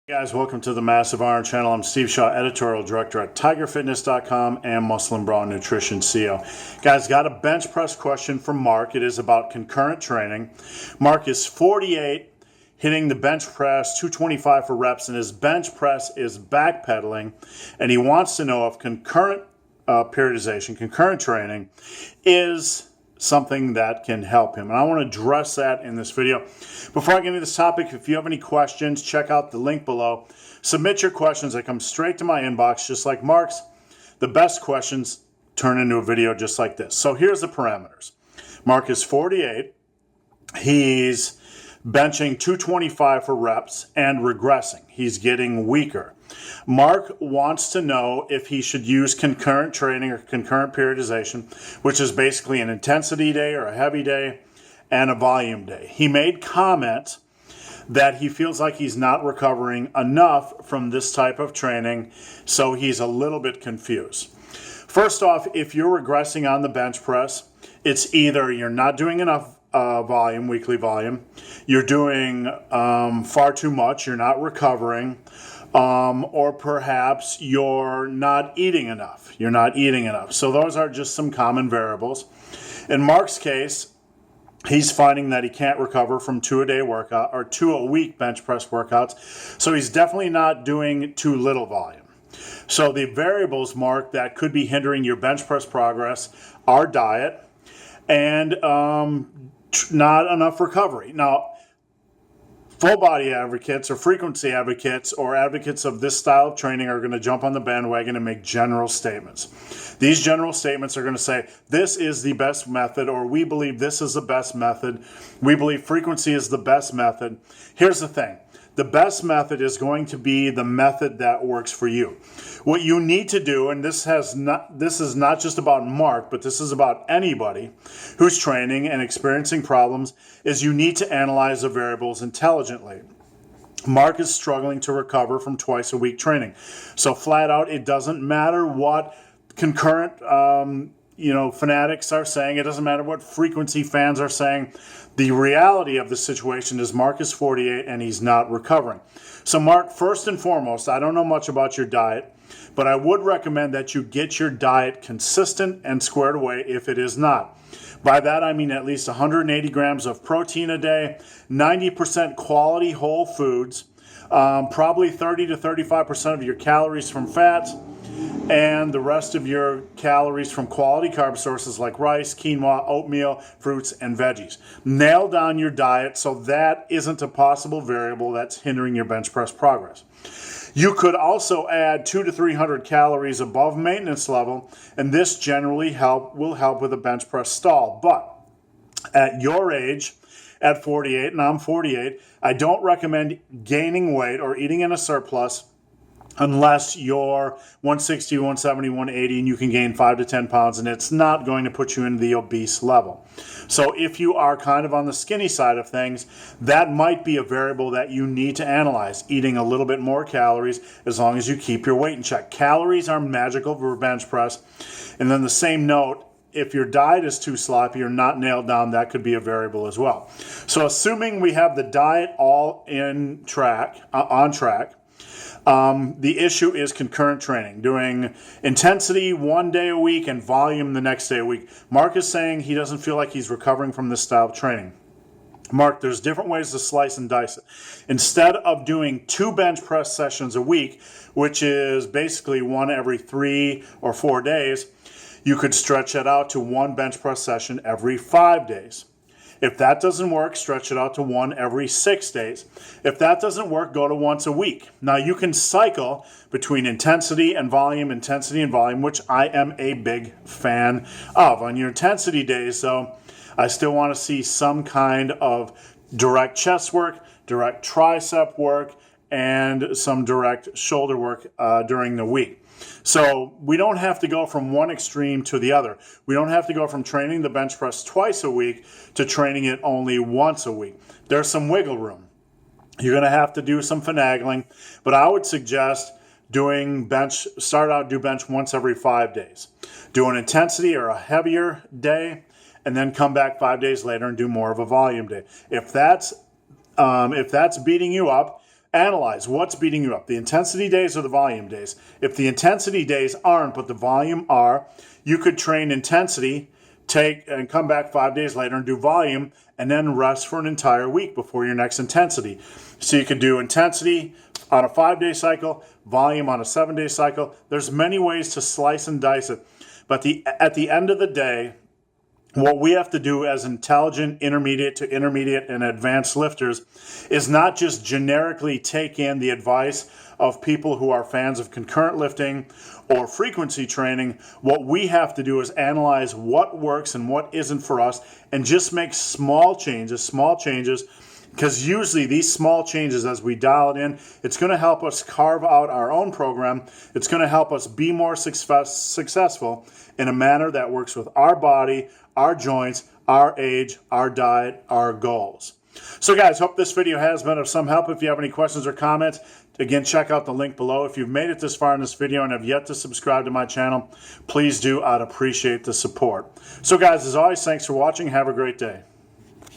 Hey guys, welcome to the Massive Iron Channel. I'm Steve Shaw, editorial director at tigerfitness.com and Muscle and Bra Nutrition CEO. Guys, got a bench press question from Mark. It is about concurrent training. Mark is 48, hitting the bench press 225 for reps, and his bench press is backpedaling, and he wants to know if concurrent periodization, concurrent training, is something that can help him. And I want to address that in this video. Before I get into this topic, if you have any questions, check out the link below. Submit your questions. They come straight to my inbox, just like Mark's. The best questions turn into a video just like this. So here's the parameters. Mark is 48. He's benching 225 for reps and regressing. He's getting weaker. Mark wants to know if he should use concurrent training or concurrent periodization, which is basically an intensity day or a heavy day and a volume day. He made comment that he feels like he's not recovering enough from this type of training, so he's a little bit confused. First off, if you're regressing on the bench press, it's either you're not doing enough volume, weekly volume, you're doing far too much, you're not recovering, or perhaps you're not eating enough. You're not eating enough. So those are just some common variables. In Mark's case, he's finding that he can't recover from 2-a-day workout or 2-a-week bench press workouts. So he's definitely not doing too little volume. So the variables, Mark, that could be hindering your bench press progress are diet and not enough recovery. Now, full body advocates or frequency advocates or advocates of this style of training are going to jump on the bandwagon and make general statements. These general statements are going to say, this is the best method, or we believe this is the best method. We believe frequency is the best method. Here's the thing. The best method is going to be the method that works for you. What you need to do, and this is not just about Mark, but this is about anybody who's training and experiencing problems, is you need to analyze the variables intelligently. Mark is struggling to recover from twice-a-week training. So flat out, it doesn't matter what concurrent fanatics are saying. It doesn't matter what frequency fans are saying. The reality of the situation is Mark is 48 and he's not recovering. So Mark, first and foremost, I don't know much about your diet, but I would recommend that you get your diet consistent and squared away if it is not. By that I mean at least 180 grams of protein a day, 90% quality whole foods, probably 30 to 35% of your calories from fats, and the rest of your calories from quality carb sources like rice, quinoa, oatmeal, fruits, and veggies. Nail down your diet so that isn't a possible variable that's hindering your bench press progress. You could also add 200 to 300 calories above maintenance level, and this generally will help with a bench press stall. But at your age, at 48, and I'm 48, I don't recommend gaining weight or eating in a surplus unless you're 160, 170, 180, and you can gain 5 to 10 pounds, and it's not going to put you into the obese level. So if you are kind of on the skinny side of things, that might be a variable that you need to analyze, eating a little bit more calories as long as you keep your weight in check. Calories are magical for bench press. And then the same note, if your diet is too sloppy or not nailed down, that could be a variable as well. So assuming we have the diet all on track, the issue is concurrent training, doing intensity one day a week and volume the next day a week. Mark is saying he doesn't feel like he's recovering from this style of training. Mark, there's different ways to slice and dice it. Instead of doing 2 bench press sessions a week, which is basically one every 3 or 4 days, you could stretch it out to 1 bench press session every 5 days. If that doesn't work, stretch it out to 1 every 6 days. If that doesn't work, go to once a week. Now you can cycle between intensity and volume, which I am a big fan of. On your intensity days, though, I still want to see some kind of direct chest work, direct tricep work, and some direct shoulder work during the week. So we don't have to go from one extreme to the other. We don't have to go from training the bench press twice a week to training it only once a week. There's some wiggle room. You're going to have to do some finagling, but I would suggest do bench once every 5 days. Do an intensity or a heavier day, and then come back 5 days later and do more of a volume day. If that's beating you up, analyze what's beating you up, the intensity days or the volume days. If the intensity days aren't, but the volume are, you could train intensity, take and come back 5 days later and do volume, and then rest for an entire week before your next intensity. So you could do intensity on a 5-day cycle, volume on a 7-day cycle. There's many ways to slice and dice it. But at the end of the day, what we have to do as intelligent intermediate to intermediate and advanced lifters is not just generically take in the advice of people who are fans of concurrent lifting or frequency training. What we have to do is analyze what works and what isn't for us and just make small changes, because usually these small changes, as we dial it in, it's going to help us carve out our own program. It's going to help us be more successful in a manner that works with our body, our joints, our age, our diet, our goals. So guys, hope this video has been of some help. If you have any questions or comments, again, check out the link below. If you've made it this far in this video and have yet to subscribe to my channel, please do. I'd appreciate the support. So guys, as always, thanks for watching. Have a great day.